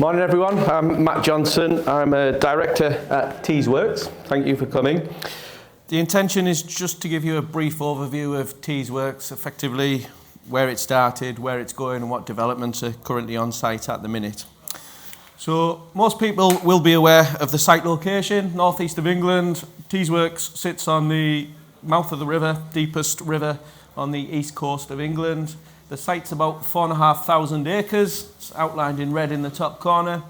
Morning everyone, I'm Matt Johnson. I'm a director at Teesworks. Thank you for coming. The intention is just to give you a brief overview of Teesworks, effectively where it started, where it's going and what developments are currently on site at the minute. So most people will be aware of the site location, northeast of England. Teesworks sits on the mouth of the river, deepest river on the east coast of England. The site's about 4,500 acres, it's outlined in red in the top corner.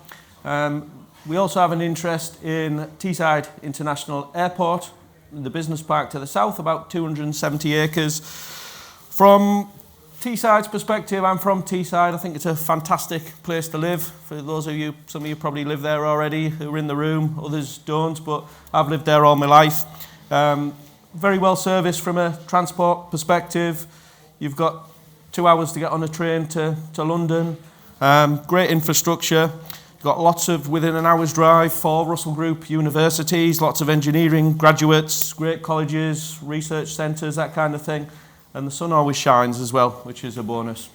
We also have an interest in Teesside International Airport, the business park to the south, about 270 acres. From Teesside's perspective, I'm from Teesside. I think it's a fantastic place to live. For those of you, some of you probably live there already who are in the room, others don't, but I've lived there all my life. Very well serviced from a transport perspective. You've got 2 hours to get on a train to London. Great infrastructure. Got lots of within an hour's drive for Russell Group universities, lots of engineering graduates, great colleges, research centres, that kind of thing. And the sun always shines as well, which is a bonus.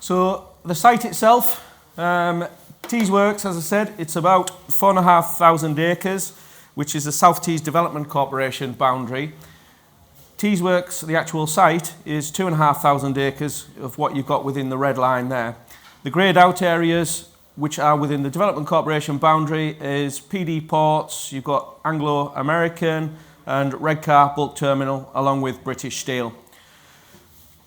So the site itself, Teesworks, as I said, it's about 4,500 acres, which is the South Tees Development Corporation boundary. Teesworks, the actual site, is 2,500 acres of what you've got within the red line there. The greyed out areas, which are within the Development Corporation boundary, is PD Ports, you've got Anglo-American and Redcar Bulk Terminal, along with British Steel.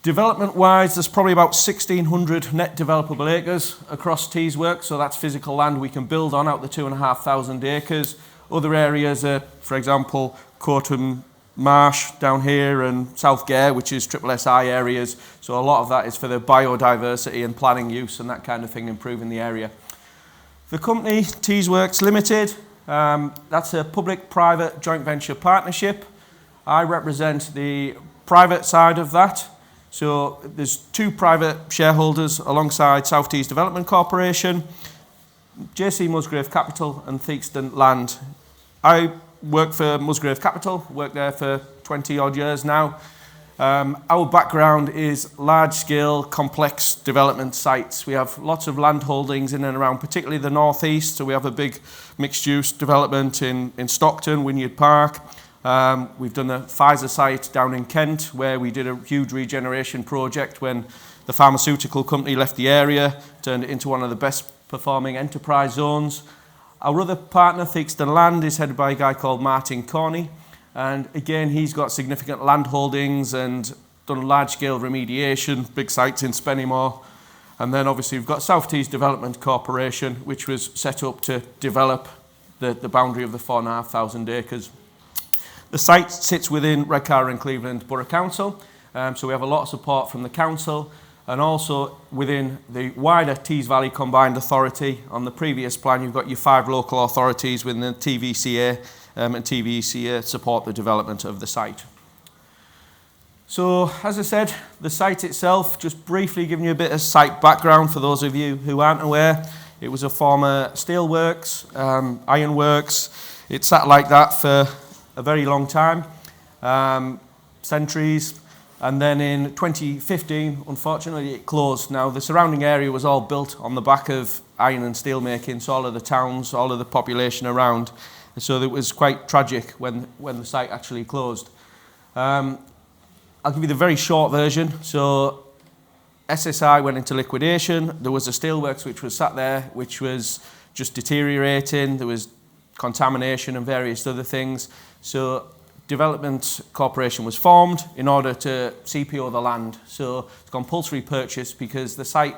Development-wise, there's probably about 1,600 net developable acres across Teesworks, so that's physical land we can build on out the 2,500 acres. Other areas are, for example, Coatham Marsh down here and South Gare, which is SSI areas. So a lot of that is for the biodiversity and planning use and that kind of thing, improving the area. The company, Teesworks Limited, that's a public-private joint venture partnership. I represent the private side of that. So there's 2 private shareholders alongside South Tees Development Corporation, JC Musgrave Capital and Theakston Land. I work for Musgrave Capital, worked there for 20 odd years now. Our background is large-scale, complex development sites. We have lots of land holdings in and around, particularly the northeast. So we have a big mixed-use development in Stockton, Wynyard Park. We've done the Pfizer site down in Kent, where we did a huge regeneration project when the pharmaceutical company left the area, turned it into one of the best-performing enterprise zones. Our other partner, Theakston Land, is headed by a guy called Martin Corney. And again, he's got significant land holdings and done large-scale remediation, big sites in Spennymoor. And then obviously we've got South Tees Development Corporation, which was set up to develop the boundary of the 4,500 acres. The site sits within Redcar and Cleveland Borough Council. So we have a lot of support from the council. And also within the wider Tees Valley Combined Authority. On the previous plan, you've got your 5 local authorities within the TVCA and TVCA support the development of the site. So, as I said, the site itself, just briefly giving you a bit of site background for those of you who aren't aware. It was a former steelworks, ironworks. It sat like that for a very long time, centuries. And then in 2015, unfortunately, it closed. Now, the surrounding area was all built on the back of iron and steel making, so all of the towns, all of the population around. So it was quite tragic when the site actually closed. I'll give you the very short version. So SSI went into liquidation. There was a steelworks which was sat there, which was just deteriorating. There was contamination and various other things. So Development Corporation was formed in order to CPO the land. So it's compulsory purchase because the site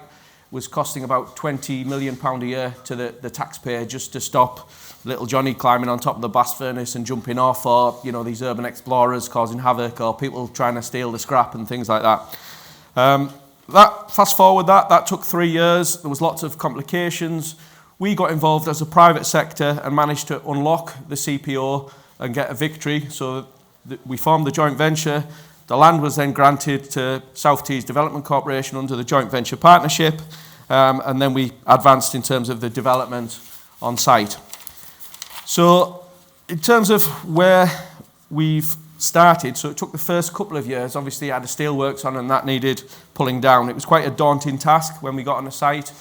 was costing about £20 million a year to the taxpayer just to stop little Johnny climbing on top of the blast furnace and jumping off, or these urban explorers causing havoc, or people trying to steal the scrap and things like that. Fast forward that took 3 years. There was lots of complications. We got involved as a private sector and managed to unlock the CPO and get a victory. So we formed the joint venture. The land was then granted to South Tees Development Corporation under the joint venture partnership, and then we advanced in terms of the development on site. So in terms of where we've started, so it took the first couple of years. Obviously, I had a steelworks on and that needed pulling down. It was quite a daunting task when we got on the site.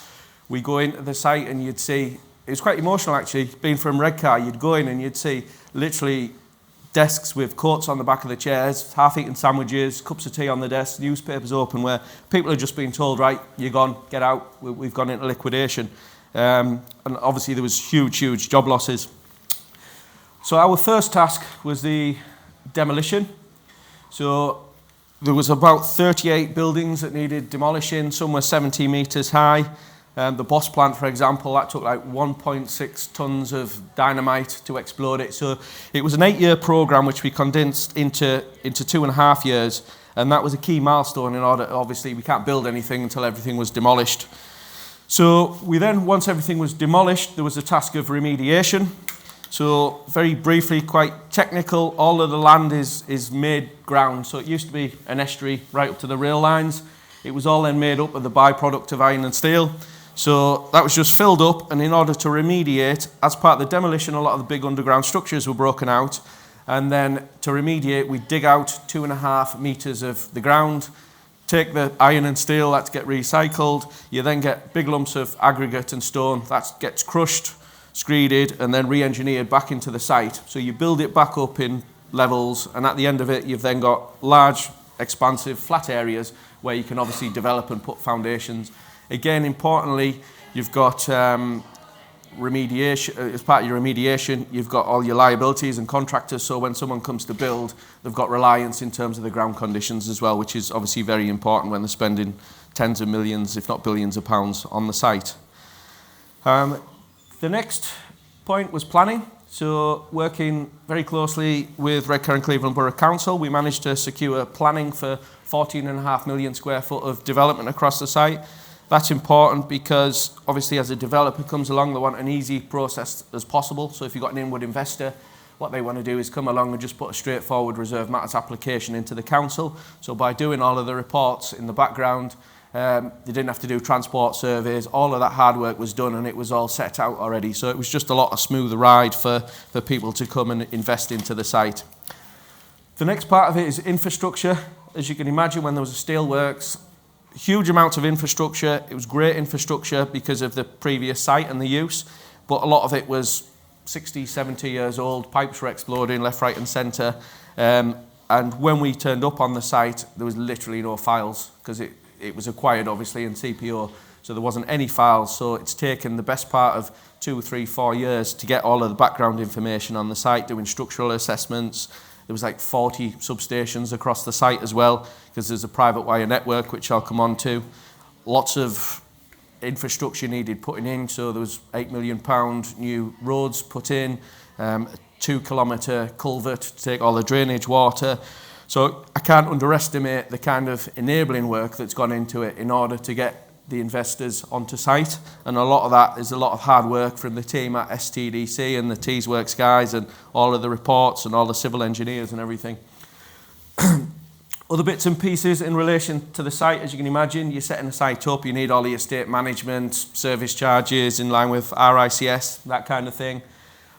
We go into the site and you'd see, it was quite emotional actually, being from Redcar, you'd go in and you'd see literally desks with coats on the back of the chairs, half-eaten sandwiches, cups of tea on the desk, newspapers open, where people are just being told, right, you're gone, get out, we've gone into liquidation. And obviously there was huge job losses. So our first task was the demolition. So there was about 38 buildings that needed demolishing, some were 70 metres high. The Boss plant, for example, that took like 1.6 tonnes of dynamite to explode it. So it was an 8-year programme which we condensed into 2.5 years, and that was a key milestone in order, obviously we can't build anything until everything was demolished. So we then, once everything was demolished, there was a task of remediation. So very briefly, quite technical, all of the land is made ground. So it used to be an estuary right up to the rail lines. It was all then made up of the byproduct of iron and steel. So that was just filled up, and in order to remediate, as part of the demolition, a lot of the big underground structures were broken out. And then to remediate, we dig out 2.5 metres of the ground, take the iron and steel, that gets recycled. You then get big lumps of aggregate and stone, that gets crushed, screeded, and then re-engineered back into the site. So you build it back up in levels, and at the end of it, you've then got large, expansive, flat areas where you can obviously develop and put foundations. Again, importantly, you've got remediation. As part of your remediation, you've got all your liabilities and contractors, so when someone comes to build, they've got reliance in terms of the ground conditions as well, which is obviously very important when they're spending tens of millions, if not billions of pounds on the site. The next point was planning. So working very closely with Redcar and Cleveland Borough Council, we managed to secure planning for 14.5 million square foot of development across the site. That's important because obviously as a developer comes along, they want an easy process as possible. So if you've got an inward investor, what they want to do is come along and just put a straightforward reserve matters application into the council. So by doing all of the reports in the background, they didn't have to do transport surveys. All of that hard work was done and it was all set out already. So it was just a lot of smoother ride for people to come and invest into the site. The next part of it is infrastructure. As you can imagine, when there was a steelworks, huge amounts of infrastructure. It was great infrastructure because of the previous site and the use, but a lot of it was 60, 70 years old. Pipes were exploding left, right and centre. And when we turned up on the site, there was literally no files because it was acquired obviously in CPO, so there wasn't any files. So it's taken the best part of 2, 3, 4 years to get all of the background information on the site, doing structural assessments. There was like 40 substations across the site as well, because there's a private wire network, which I'll come on to. Lots of infrastructure needed putting in, so there was £8 million new roads put in, a 2-kilometre culvert to take all the drainage water. So I can't underestimate the kind of enabling work that's gone into it in order to get the investors onto site, and a lot of that is a lot of hard work from the team at STDC and the Teesworks guys and all of the reports and all the civil engineers and everything. Other bits and pieces in relation to the site, as you can imagine, you're setting a site up, you need all the estate management, service charges in line with RICS, that kind of thing.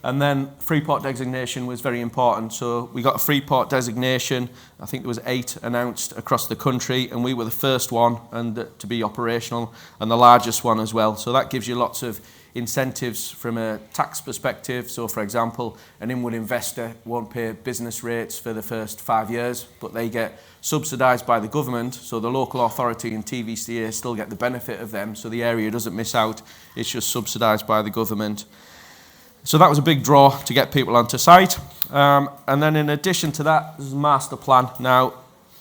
And then Freeport designation was very important. So we got a Freeport designation. I think there was 8 announced across the country, and we were the first one to be operational and the largest one as well. So that gives you lots of incentives from a tax perspective. So for example, an inward investor won't pay business rates for the first 5 years, but they get subsidised by the government. So the local authority and TVCA still get the benefit of them. So the area doesn't miss out. It's just subsidised by the government. So that was a big draw to get people onto site. And then in addition to that, there's a master plan. Now,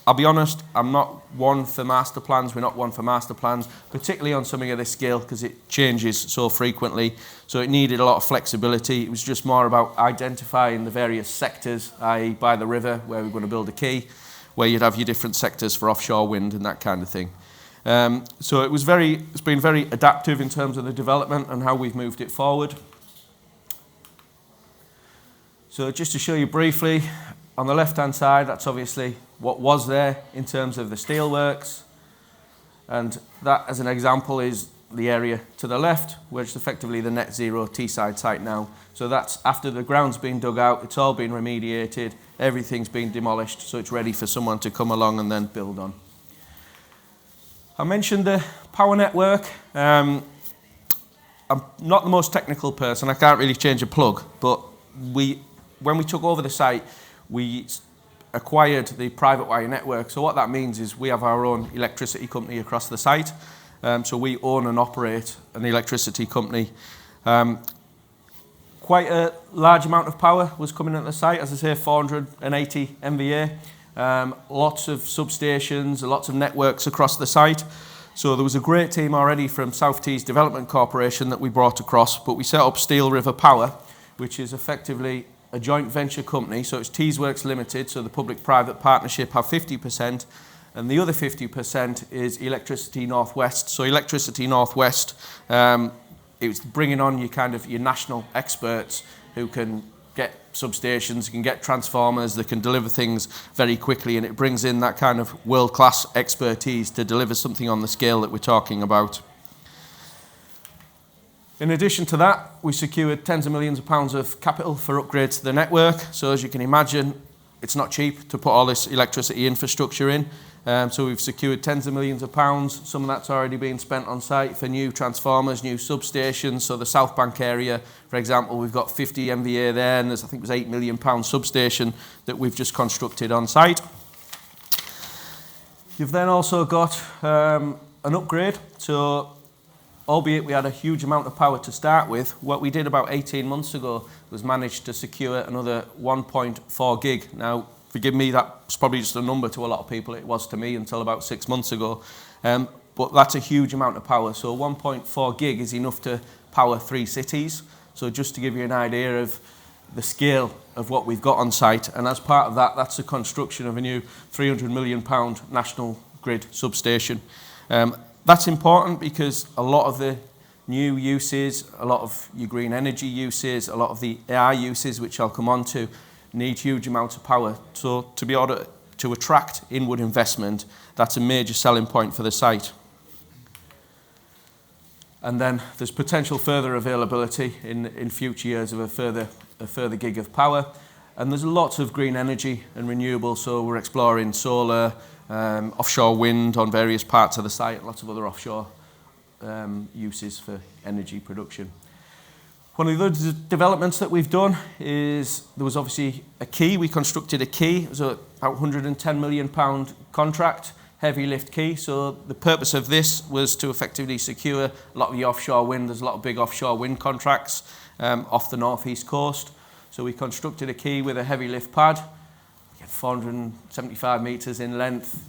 I'll be honest, I'm not one for master plans. We're not one for master plans, particularly on something of this scale, because it changes so frequently. So it needed a lot of flexibility. It was just more about identifying the various sectors, i.e. by the river, where we're going to build a quay, where you'd have your different sectors for offshore wind and that kind of thing. So it's been very adaptive in terms of the development and how we've moved it forward. So just to show you briefly, on the left-hand side, that's obviously what was there in terms of the steelworks. And that, as an example, is the area to the left, which is effectively the net zero Teesside site now. So that's after the ground's been dug out, it's all been remediated, everything's been demolished, so it's ready for someone to come along and then build on. I mentioned the power network. I'm not the most technical person, I can't really change a plug, but when we took over the site, we acquired the private wire network. So what that means is we have our own electricity company across the site. So we own and operate an electricity company. Quite a large amount of power was coming at the site, as I say, 480 MVA. Lots of substations, lots of networks across the site. So there was a great team already from South Tees Development Corporation that we brought across, but we set up Steel River Power, which is effectively a joint venture company. So it's Teesworks Limited, so the public-private partnership have 50%, and the other 50% is Electricity Northwest. So Electricity Northwest, it's bringing on your national experts who can get substations, can get transformers, they can deliver things very quickly, and it brings in that kind of world-class expertise to deliver something on the scale that we're talking about. In addition to that, we secured tens of millions of pounds of capital for upgrades to the network. So as you can imagine, it's not cheap to put all this electricity infrastructure in. So we've secured tens of millions of pounds. Some of that's already been spent on site for new transformers, new substations. So the South Bank area, for example, we've got 50 MVA there, and there's, I think it was £8 million substation that we've just constructed on site. You've then also got an upgrade. So albeit we had a huge amount of power to start with, what we did about 18 months ago was manage to secure another 1.4 gig. Now, forgive me, that's probably just a number to a lot of people. It was to me until about 6 months ago. But that's a huge amount of power. So 1.4 gig is enough to power 3 cities. So just to give you an idea of the scale of what we've got on site. And as part of that, that's the construction of a new £300 million national grid substation. That's important because a lot of the new uses, a lot of your green energy uses, a lot of the AI uses, which I'll come on to, need huge amounts of power. So to be able to attract inward investment, that's a major selling point for the site. And then there's potential further availability in future years of a further gig of power. And there's lots of green energy and renewables, so we're exploring solar, offshore wind on various parts of the site, lots of other offshore uses for energy production. One of the other developments that we've done is there was obviously a quay. We constructed a quay. It was about £110 million contract, heavy lift quay. So the purpose of this was to effectively secure a lot of the offshore wind. There's a lot of big offshore wind contracts off the northeast coast. So we constructed a quay with a heavy lift pad, 475 metres in length,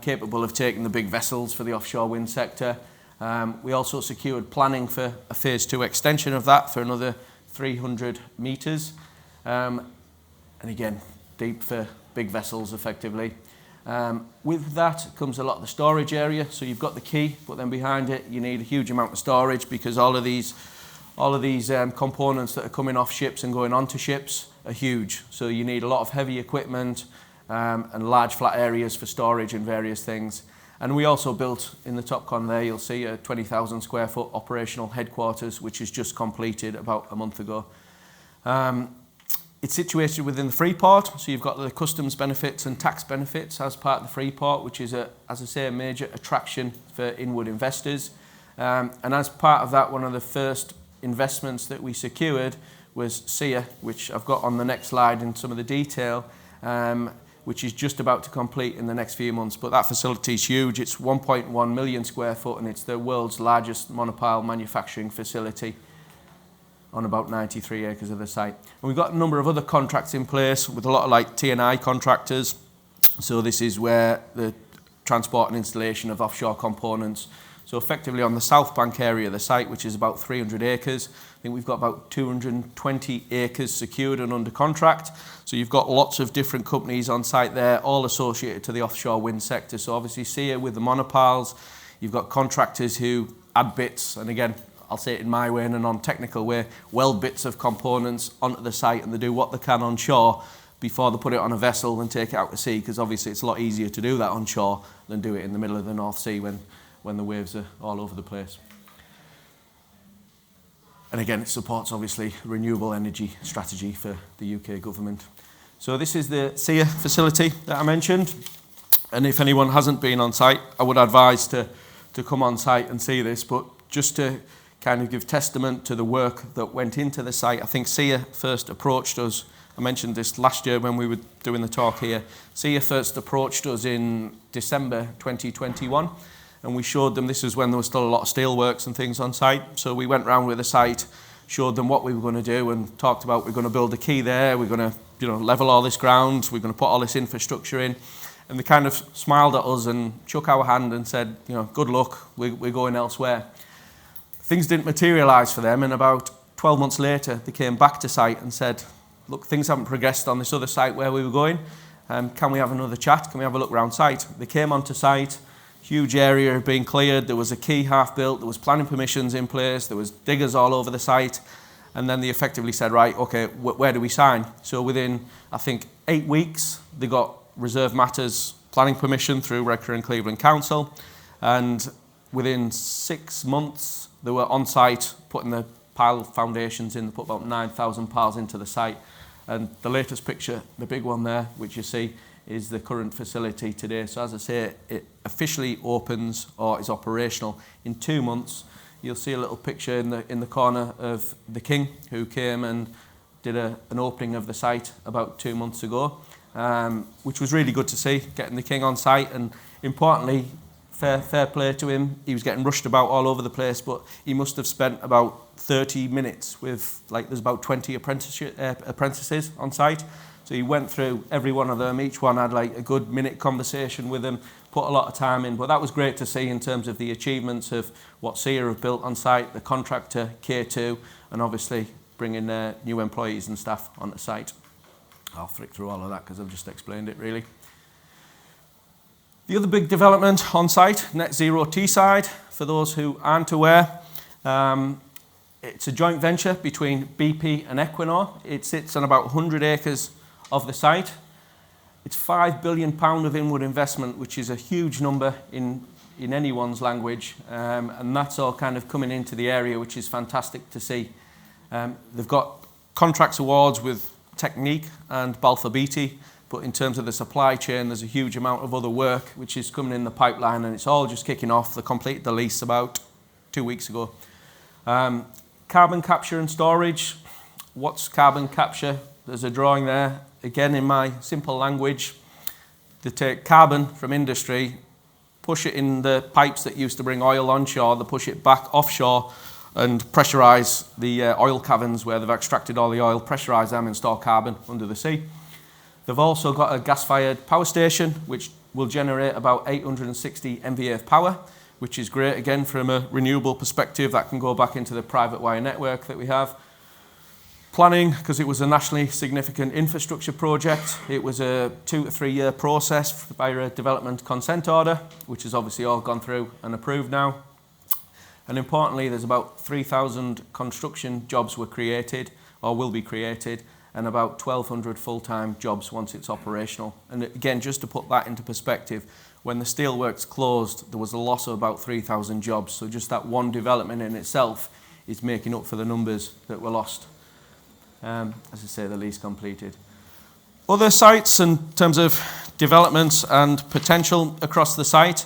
capable of taking the big vessels for the offshore wind sector. We also secured planning for a phase 2 extension of that for another 300 metres. And again, deep for big vessels effectively. With that comes a lot of the storage area. So you've got the quay, but then behind it you need a huge amount of storage because all of these components that are coming off ships and going onto ships are huge. So you need a lot of heavy equipment and large flat areas for storage and various things. And we also built, in the top con there, you'll see a 20,000 square foot operational headquarters, which is just completed about a month ago. It's situated within the Freeport, so you've got the customs benefits and tax benefits as part of the Freeport, which is, as I say, a major attraction for inward investors. And as part of that, one of the first investments that we secured was SeAH, which I've got on the next slide in some of the detail, which is just about to complete in the next few months. But that facility is huge. It's 1.1 million square foot, and it's the world's largest monopile manufacturing facility on about 93 acres of the site. And we've got a number of other contracts in place with a lot of like T&I contractors. So this is where the transport and installation of offshore components. So effectively on the South Bank area of the site, which is about 300 acres, I think we've got about 220 acres secured and under contract. So you've got lots of different companies on site there, all associated to the offshore wind sector. So obviously SeAH with the monopiles, you've got contractors who add bits, and again, I'll say it in my way and a non-technical way, weld bits of components onto the site, and they do what they can on shore before they put it on a vessel and take it out to sea, because obviously it's a lot easier to do that on shore than do it in the middle of the North Sea when the waves are all over the place. And again, it supports obviously renewable energy strategy for the UK government. So this is the SeAH facility that I mentioned, and if anyone hasn't been on site, I would advise to come on site and see this, but just to kind of give testament to the work that went into the site. I think SeAH first approached us. I mentioned this last year when we were doing the talk here. SeAH first approached us in December 2021, and we showed them, this is when there was still a lot of steelworks and things on site. So we went round with the site, showed them what we were going to do, and talked about we're going to build a quay there, we're going to level all this ground, we're going to put all this infrastructure in. And they kind of smiled at us and shook our hand and said, good luck, we're going elsewhere. Things didn't materialise for them, and about 12 months later, they came back to site and said, look, things haven't progressed on this other site where we were going. Can we have another chat? Can we have a look around site? They came onto site, huge area being cleared, there was a quay half built, there was planning permissions in place, there was diggers all over the site, and then they effectively said, right, okay, where do we sign? So within, I think, 8 weeks, they got reserve matters planning permission through Redcar and Cleveland Council, and within 6 months, they were on site putting the pile foundations in. They put about 9,000 piles into the site. And the latest picture, the big one there, which you see, is the current facility today. So as I say, it officially opens or is operational in 2 months. You'll see a little picture in the corner of the king who came and did an opening of the site about 2 months ago, which was really good to see, getting the king on site. And importantly, fair play to him. He was getting rushed about all over the place, but he must have spent about 30 minutes with, there's about 20 apprentices on site. So he went through every one of them. Each one had a good minute conversation with them, put a lot of time in. But that was great to see in terms of the achievements of what SeAH have built on site, the contractor, K2, and obviously bringing new employees and staff on the site. I'll flick through all of that because I've just explained it really. The other big development on site, Net Zero Teesside, for those who aren't aware, it's a joint venture between BP and Equinor. It sits on about 100 acres of the site. It's £5 billion of inward investment, which is a huge number in anyone's language, and that's all kind of coming into the area, which is fantastic to see. They've got contracts awards with Technique and Balfour Beatty, but in terms of the supply chain, there's a huge amount of other work which is coming in the pipeline, and it's all just kicking off. They completed the lease about 2 weeks ago. Carbon capture and storage. What's carbon capture? There's a drawing there. Again, in my simple language, they take carbon from industry, push it in the pipes that used to bring oil onshore, they push it back offshore and pressurise the oil caverns where they've extracted all the oil, pressurise them and store carbon under the sea. They've also got a gas-fired power station, which will generate about 860 MVA of power, which is great, again, from a renewable perspective. That can go back into the private wire network that we have. Planning, because it was a nationally significant infrastructure project. It was a 2 to 3 year process via a development consent order, which has obviously all gone through and approved now. And importantly, there's about 3,000 construction jobs were created or will be created, and about 1,200 full-time jobs once it's operational. And again, just to put that into perspective, when the steelworks closed, there was a loss of about 3,000 jobs. So just that one development in itself is making up for the numbers that were lost. As I say, the lease completed. Other sites in terms of developments and potential across the site.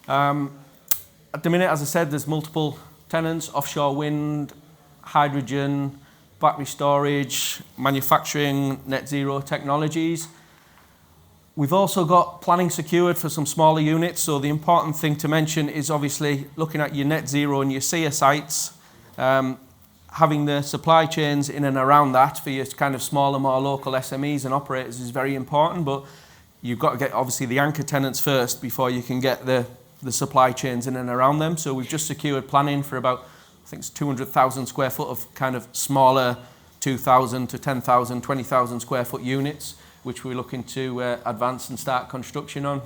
At the minute, as I said, there's multiple tenants, offshore wind, hydrogen, battery storage, manufacturing, net zero technologies. We've also got planning secured for some smaller units. So the important thing to mention is obviously looking at your net zero and your SeAH sites, having the supply chains in and around that for your kind of smaller, more local SMEs and operators is very important, but you've got to get obviously the anchor tenants first before you can get the supply chains in and around them. So we've just secured planning for about, I think it's 200,000 square foot of kind of smaller 2,000 to 10,000, 20,000 square foot units, which we're looking to advance and start construction on.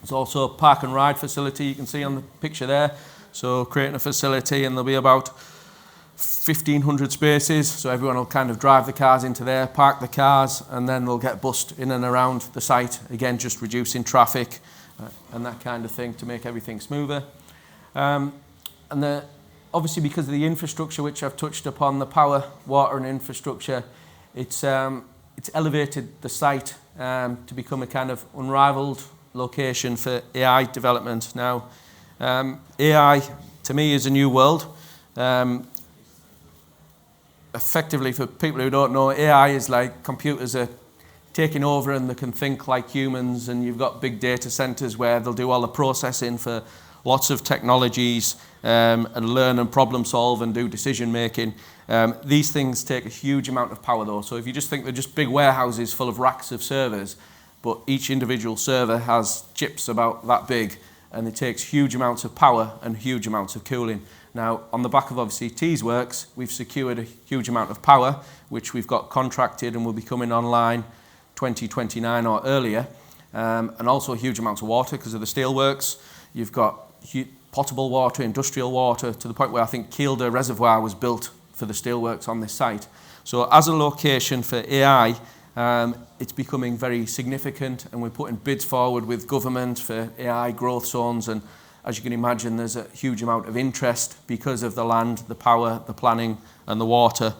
There's also a park and ride facility you can see on the picture there. So creating a facility, and there'll be about 1,500 spaces, so everyone will kind of drive the cars into there, park the cars, and then they'll get bussed in and around the site, again just reducing traffic and that kind of thing to make everything smoother. Obviously because of the infrastructure which I've touched upon, the power, water and infrastructure, it's elevated the site to become a kind of unrivaled location for AI development. Now, AI to me is a new world. Effectively, for people who don't know, AI is like computers are taking over and they can think like humans, and you've got big data centers where they'll do all the processing for lots of technologies and learn and problem solve and do decision making. These things take a huge amount of power though. So if you just think they're just big warehouses full of racks of servers, but each individual server has chips about that big, and it takes huge amounts of power and huge amounts of cooling. Now, on the back of obviously Teesworks, we've secured a huge amount of power, which we've got contracted and will be coming online 2029 or earlier, and also huge amounts of water because of the steelworks. You've got potable water, industrial water, to the point where I think Kielder Reservoir was built for the steelworks on this site. So as a location for AI, it's becoming very significant, and we're putting bids forward with government for AI growth zones, and as you can imagine, there's a huge amount of interest because of the land, the power, the planning and the water,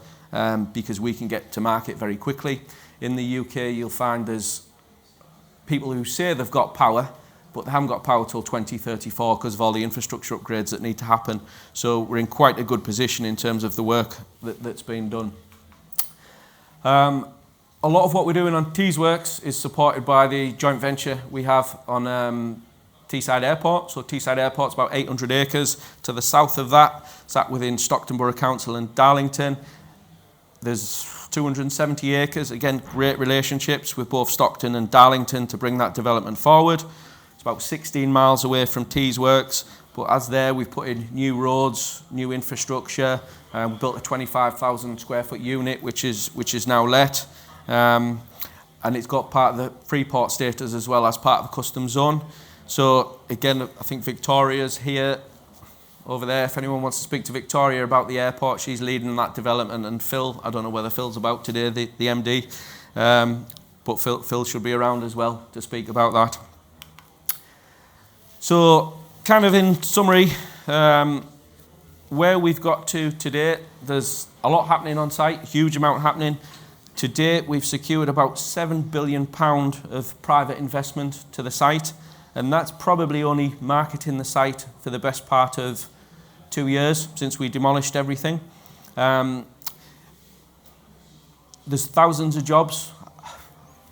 because we can get to market very quickly. In the UK, you'll find there's people who say they've got power, but they haven't got power till 2034 because of all the infrastructure upgrades that need to happen. So we're in quite a good position in terms of the work that's being done. A lot of what we're doing on Teesworks is supported by the joint venture we have on Teesside Airport. So Teesside Airport's about 800 acres. To the south of that, sat within Stockton Borough Council and Darlington. There's 270 acres. Again, great relationships with both Stockton and Darlington to bring that development forward. It's about 16 miles away from Teesworks, but as there, we've put in new roads, new infrastructure. We built a 25,000 square foot unit, which is now let. And it's got part of the Freeport status as well as part of the custom zone. So again, I think Victoria's here, over there. If anyone wants to speak to Victoria about the airport, she's leading that development. And Phil, I don't know whether Phil's about today, the MD, but Phil should be around as well to speak about that. So kind of in summary, where we've got to today, there's a lot happening on site, huge amount happening. To date, we've secured about £7 billion of private investment to the site, and that's probably only marketing the site for the best part of 2 years since we demolished everything. There's thousands of jobs.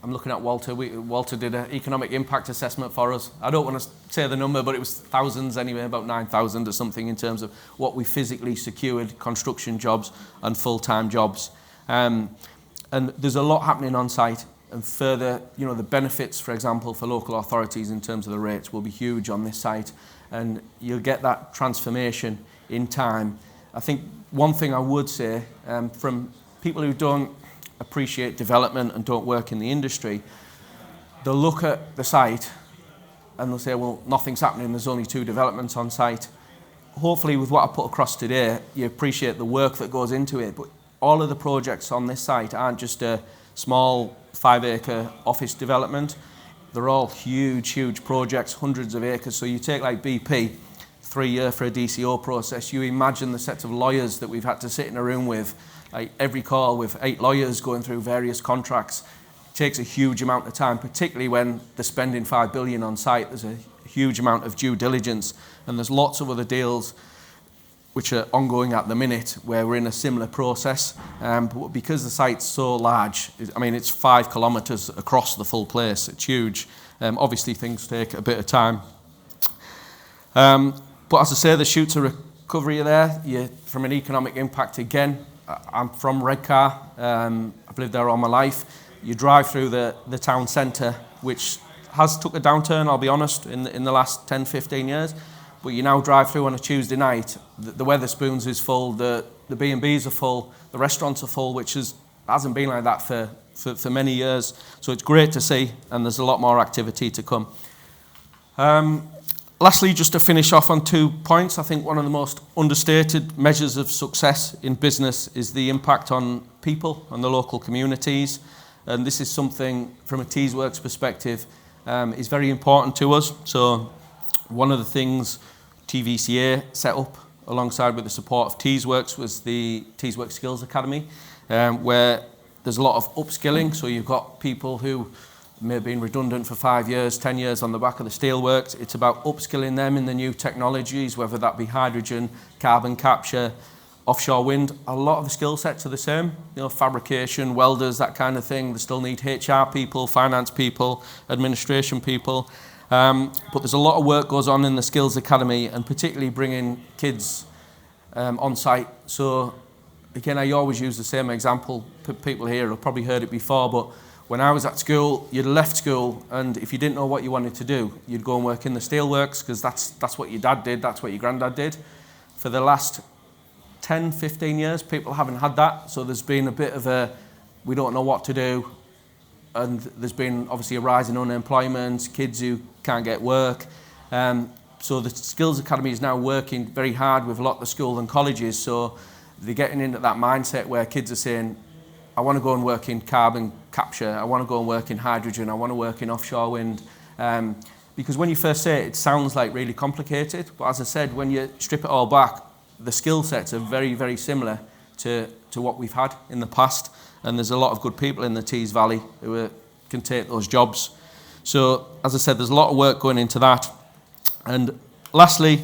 I'm looking at Walter. Walter did an economic impact assessment for us. I don't want to say the number, but it was thousands anyway, about 9,000 or something in terms of what we physically secured, construction jobs and full-time jobs. And there's a lot happening on site, and further, the benefits, for example, for local authorities in terms of the rates will be huge on this site, and you'll get that transformation in time. I think one thing I would say, from people who don't appreciate development and don't work in the industry, they'll look at the site and they'll say, well, nothing's happening, there's only 2 developments on site. Hopefully with what I put across today, you appreciate the work that goes into it, but all of the projects on this site aren't just a small 5-acre office development. They're all huge, huge projects, hundreds of acres. So you take like BP, 3 years for a DCO process. You imagine the sets of lawyers that we've had to sit in a room with, like every call with 8 lawyers going through various contracts. It takes a huge amount of time, particularly when they're spending $5 billion on site. There's a huge amount of due diligence, and there's lots of other deals which are ongoing at the minute where we're in a similar process. But because the site's so large, it's 5 kilometres across the full place. It's huge. Obviously, things take a bit of time. But as I say, the shoots of recovery are there. From an economic impact, again, I'm from Redcar. I've lived there all my life. You drive through the town centre, which has took a downturn, I'll be honest, in the last 10, 15 years. But you now drive through on a Tuesday night, the Wetherspoons is full, the B&Bs are full, the restaurants are full, which hasn't been like that for many years. So it's great to see, and there's a lot more activity to come. Lastly, just to finish off on 2 points, I think one of the most understated measures of success in business is the impact on people and the local communities. And this is something, from a Teesworks perspective, is very important to us. So one of the things TVCA set up alongside with the support of Teesworks was the Teesworks Skills Academy, where there's a lot of upskilling. So you've got people who may have been redundant for 5 years, 10 years on the back of the steelworks. It's about upskilling them in the new technologies, whether that be hydrogen, carbon capture, offshore wind. A lot of the skill sets are the same, you know, fabrication, welders, that kind of thing. They still need HR people, finance people, administration people. But there's a lot of work goes on in the Skills Academy, and particularly bringing kids on site. So again, I always use the same example. People here have probably heard it before, but when I was at school, you'd left school, and if you didn't know what you wanted to do, you'd go and work in the steelworks, because that's what your dad did, that's what your granddad did. For the last 10, 15 years, people haven't had that, so there's been a bit of a, we don't know what to do, and there's been obviously a rise in unemployment, kids who can't get work. So the Skills Academy is now working very hard with a lot of the schools and colleges, so they're getting into that mindset where kids are saying, I want to go and work in carbon capture, I want to go and work in hydrogen, I want to work in offshore wind. Because when you first say it, it sounds like really complicated, but as I said, when you strip it all back, the skill sets are very, very similar to what we've had in the past, and there's a lot of good people in the Tees Valley who can take those jobs. So, as I said, there's a lot of work going into that. And lastly,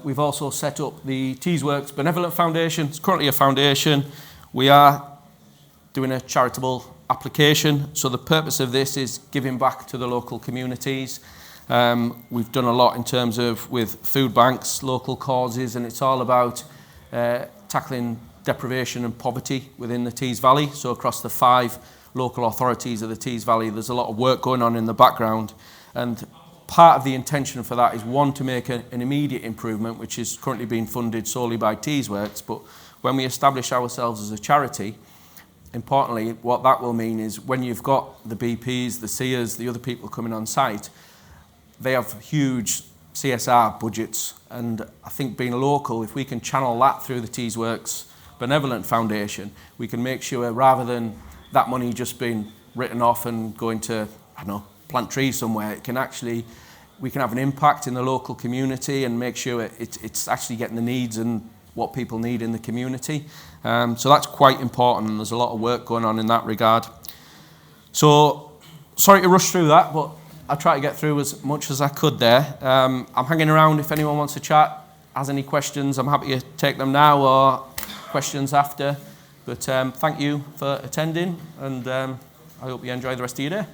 we've also set up the Teesworks Benevolent Foundation. It's currently a foundation. We are doing a charitable application. So the purpose of this is giving back to the local communities. We've done a lot in terms of with food banks, local causes, and it's all about tackling deprivation and poverty within the Tees Valley. So across the 5 local authorities of the Tees Valley, there's a lot of work going on in the background. And part of the intention for that is, one, to make an immediate improvement, which is currently being funded solely by Teesworks. But when we establish ourselves as a charity, importantly, what that will mean is when you've got the BPs, the SeAHs, the other people coming on site, they have huge CSR budgets. And I think being local, if we can channel that through the Teesworks Benevolent Foundation, we can make sure, rather than that money just being written off and going to, I don't know, plant trees somewhere, it can actually, we can have an impact in the local community and make sure it's actually getting the needs and what people need in the community. So that's quite important, and there's a lot of work going on in that regard. So, sorry to rush through that, but I'll try to get through as much as I could there. I'm hanging around if anyone wants to chat, has any questions. I'm happy to take them now or questions after. But thank you for attending, and I hope you enjoy the rest of your day.